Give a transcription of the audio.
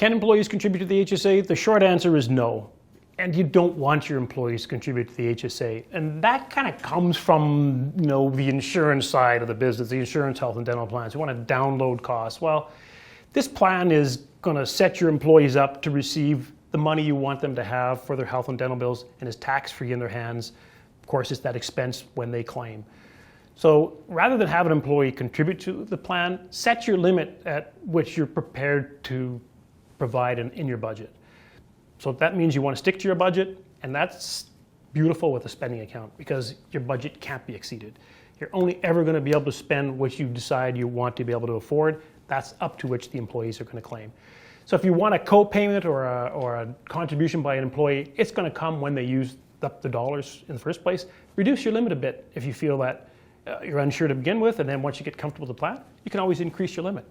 can employees contribute to the HSA? The short answer is no. And you don't want your employees to contribute to the HSA. And that kind of comes from, the insurance side of the business, the insurance, health, and dental plans. You want to download costs. Well, this plan is going to set your employees up to receive the money you want them to have for their health and dental bills, and is tax-free in their hands. Of course, it's that expense when they claim. So rather than have an employee contribute to the plan, set your limit at which you're prepared to provide in your budget. So that means you want to stick to your budget, and that's beautiful with a spending account because your budget can't be exceeded. You're only ever going to be able to spend what you decide you want to be able to afford. That's up to which the employees are going to claim. So if you want a co-payment or a contribution by an employee, it's going to come when they use up the dollars in the first place. Reduce your limit a bit if you feel that you're unsure to begin with, and then once you get comfortable with the plan, you can always increase your limit.